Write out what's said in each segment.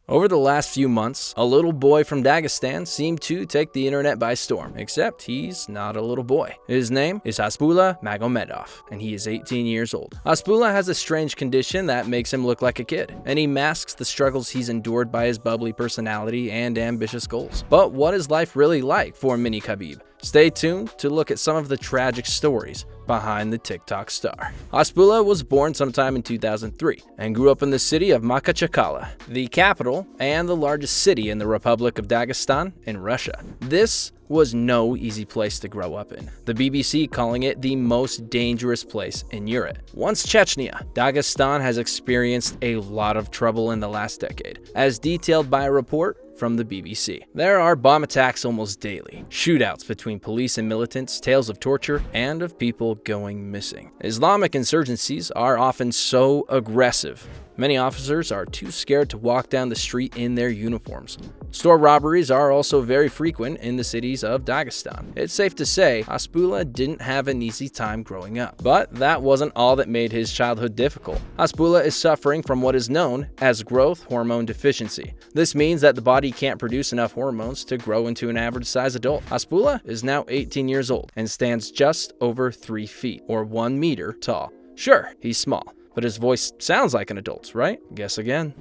Over the last few months, a little boy from Dagestan seemed to take the internet by storm, except he's not a little boy. His name is Hasbulla Magomedov, and he is 18 years old. Hasbulla has a strange condition that makes him look like a kid, and he masks the struggles he's endured by his bubbly personality and ambitious goals. But what is life really like for mini Khabib? Stay tuned to look at some of the tragic stories behind the TikTok star. Hasbulla was born sometime in 2003 and grew up in the city of Makhachkala, the capital and the largest city in the Republic of Dagestan in Russia. This was no easy place to grow up in, the BBC calling it the most dangerous place in Europe. Once Chechnya, Dagestan has experienced a lot of trouble in the last decade, as detailed by a report from the BBC. There are bomb attacks almost daily, shootouts between police and militants, tales of torture, and of people going missing. Islamic insurgencies are often so aggressive, many officers are too scared to walk down the street in their uniforms. Store robberies are also very frequent in the cities of Dagestan. It's safe to say Hasbulla didn't have an easy time growing up. But that wasn't all that made his childhood difficult. Hasbulla is suffering from what is known as growth hormone deficiency. This means that the body can't produce enough hormones to grow into an average-sized adult. Hasbulla is now 18 years old and stands just over 3 feet, or 1 meter tall. Sure, he's small, but his voice sounds like an adult's, right? Guess again.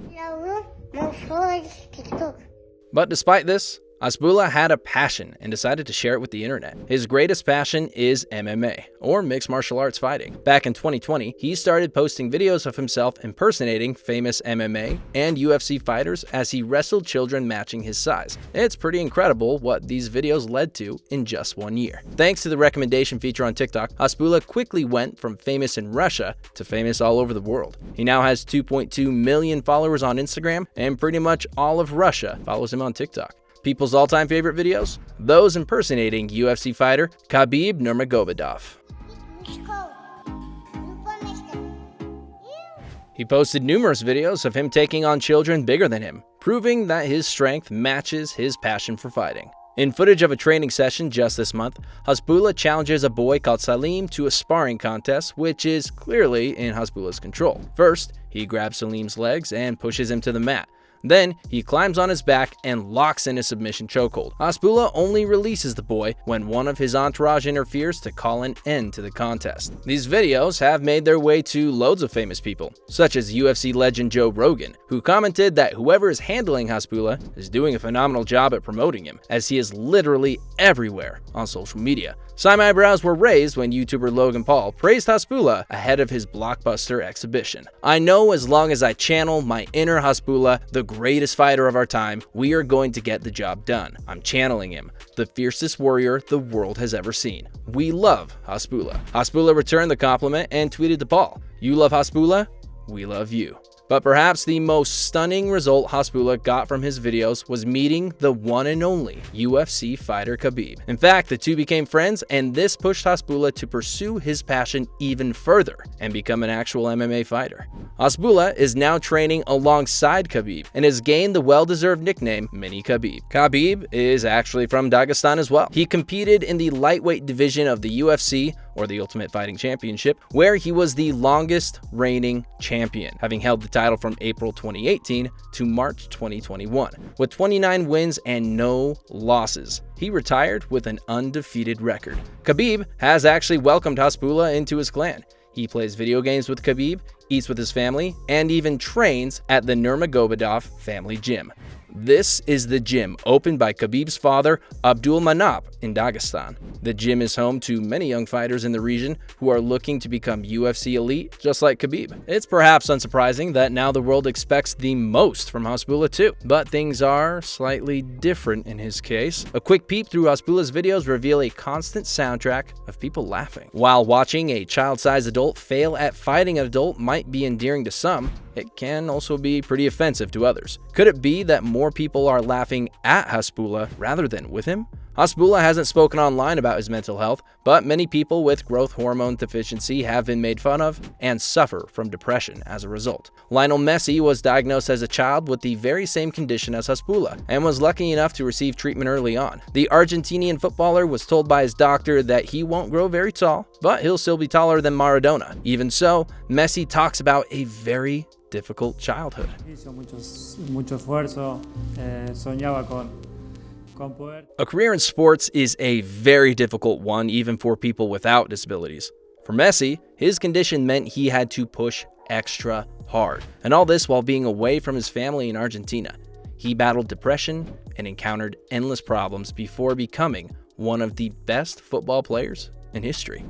But despite this, Hasbulla had a passion and decided to share it with the internet. His greatest passion is MMA, or mixed martial arts fighting. Back in 2020, he started posting videos of himself impersonating famous MMA and UFC fighters as he wrestled children matching his size. It's pretty incredible what these videos led to in just 1 year. Thanks to the recommendation feature on TikTok, Hasbulla quickly went from famous in Russia to famous all over the world. He now has 2.2 million followers on Instagram, and pretty much all of Russia follows him on TikTok. People's all-time favorite videos? Those impersonating UFC fighter Khabib Nurmagomedov. He posted numerous videos of him taking on children bigger than him, proving that his strength matches his passion for fighting. In footage of a training session just this month, Hasbulla challenges a boy called Salim to a sparring contest, which is clearly in Hasbulla's control. First, he grabs Salim's legs and pushes him to the mat. Then, he climbs on his back and locks in a submission chokehold. Hasbulla only releases the boy when one of his entourage interferes to call an end to the contest. These videos have made their way to loads of famous people, such as UFC legend Joe Rogan, who commented that whoever is handling Hasbulla is doing a phenomenal job at promoting him, as he is literally everywhere on social media. Some eyebrows were raised when YouTuber Logan Paul praised Hasbulla ahead of his blockbuster exhibition. I know as long as I channel my inner Hasbulla, the greatest fighter of our time, we are going to get the job done. I'm channeling him, the fiercest warrior the world has ever seen. We love Hasbulla. Hasbulla returned the compliment and tweeted to Paul, "You love Hasbulla? We love you." But perhaps the most stunning result Hasbulla got from his videos was meeting the one and only UFC fighter Khabib. In fact, the two became friends, and this pushed Hasbulla to pursue his passion even further and become an actual MMA fighter. Hasbulla is now training alongside Khabib and has gained the well-deserved nickname Mini Khabib. Khabib is actually from Dagestan as well. He competed in the lightweight division of the UFC, or the Ultimate Fighting Championship, where he was the longest reigning champion, having held the title from April 2018 to March 2021. With 29 wins and no losses, he retired with an undefeated record. Khabib has actually welcomed Hasbulla into his clan. He plays video games with Khabib, eats with his family, and even trains at the Nurmagomedov family gym. This is the gym opened by Khabib's father, Abdul Manap, in Dagestan. The gym is home to many young fighters in the region who are looking to become UFC elite, just like Khabib. It's perhaps unsurprising that now the world expects the most from Hasbulla too, but things are slightly different in his case. A quick peep through Hasbulla's videos reveal a constant soundtrack of people laughing. While watching a child-sized adult fail at fighting an adult might be endearing to some, it can also be pretty offensive to others. Could it be that more people are laughing at Hasbulla rather than with him? Hasbulla hasn't spoken online about his mental health, but many people with growth hormone deficiency have been made fun of and suffer from depression as a result. Lionel Messi was diagnosed as a child with the very same condition as Hasbulla and was lucky enough to receive treatment early on. The Argentinian footballer was told by his doctor that he won't grow very tall, but he'll still be taller than Maradona. Even so, Messi talks about a very difficult childhood. Mucho esfuerzo, soñaba con poder. A career in sports is a very difficult one, even for people without disabilities. For Messi, his condition meant he had to push extra hard, and all this while being away from his family in Argentina. He battled depression and encountered endless problems before becoming one of the best football players in history.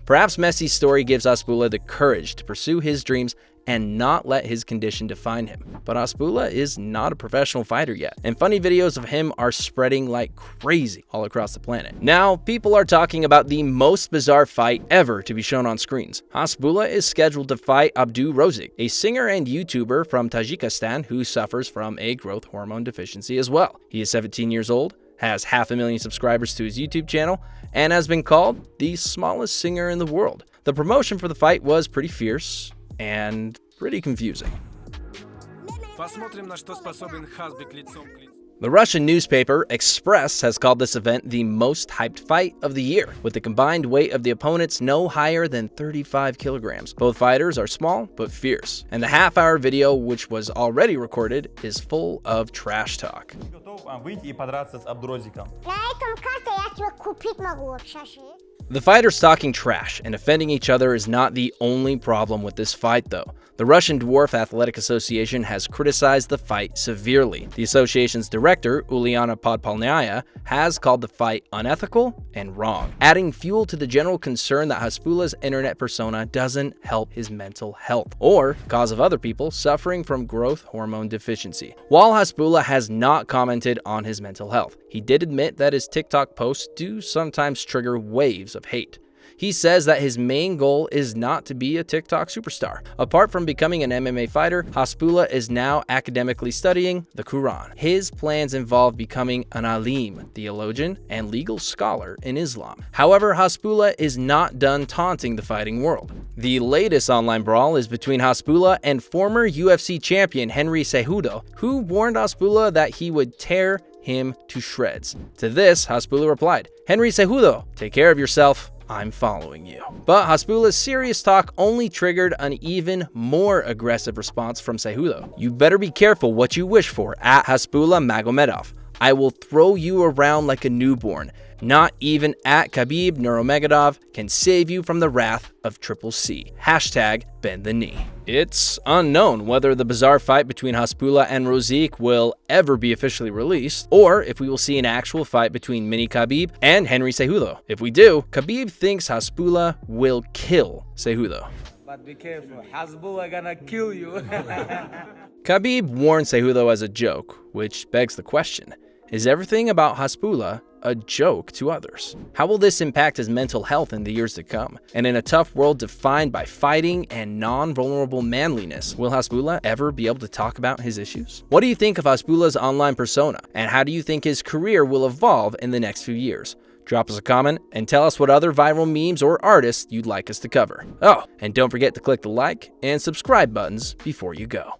Perhaps Messi's story gives Hasbulla the courage to pursue his dreams and not let his condition define him. But Hasbulla is not a professional fighter yet, and funny videos of him are spreading like crazy all across the planet. Now, people are talking about the most bizarre fight ever to be shown on screens. Hasbulla is scheduled to fight Abdu Rozik, a singer and YouTuber from Dagestan who suffers from a growth hormone deficiency as well. He is 17 years old, has 500,000 subscribers to his YouTube channel, and has been called the smallest singer in the world. The promotion for the fight was pretty fierce and pretty confusing. The Russian newspaper Express has called this event the most hyped fight of the year, with the combined weight of the opponents no higher than 35 kilograms. Both fighters are small but fierce, and the half-hour video, which was already recorded, is full of trash talk. The fighters talking trash and offending each other is not the only problem with this fight, though. The Russian Dwarf Athletic Association has criticized the fight severely. The association's director, Uliana Podpalnaya, has called the fight unethical and wrong, adding fuel to the general concern that Hasbulla's internet persona doesn't help his mental health, or cause of other people suffering from growth hormone deficiency. While Hasbulla has not commented on his mental health, he did admit that his TikTok posts do sometimes trigger waves of hate. He says that his main goal is not to be a TikTok superstar. Apart from becoming an MMA fighter, Hasbulla is now academically studying the Quran. His plans involve becoming an alim, theologian, and legal scholar in Islam. However, Hasbulla is not done taunting the fighting world. The latest online brawl is between Hasbulla and former UFC champion Henry Cejudo, who warned Hasbulla that he would tear him to shreds. To this, Hasbulla replied, "Henry Cejudo, take care of yourself. I'm following you." But Hasbulla's serious talk only triggered an even more aggressive response from Cejudo. "You better be careful what you wish for at Hasbulla Magomedov. I will throw you around like a newborn. Not even at Khabib Nurmagomedov can save you from the wrath of Triple C. Hashtag bend the knee." It's unknown whether the bizarre fight between Hasbulla and Rozik will ever be officially released, or if we will see an actual fight between Mini Khabib and Henry Cejudo. If we do, Khabib thinks Hasbulla will kill Cejudo. But be careful, Hasbulla gonna kill you. Khabib warned Cejudo as a joke, which begs the question, is everything about Hasbulla a joke to others? How will this impact his mental health in the years to come? And in a tough world defined by fighting and non-vulnerable manliness, will Hasbulla ever be able to talk about his issues? What do you think of Hasbulla's online persona? And how do you think his career will evolve in the next few years? Drop us a comment and tell us what other viral memes or artists you'd like us to cover. Oh, and don't forget to click the like and subscribe buttons before you go.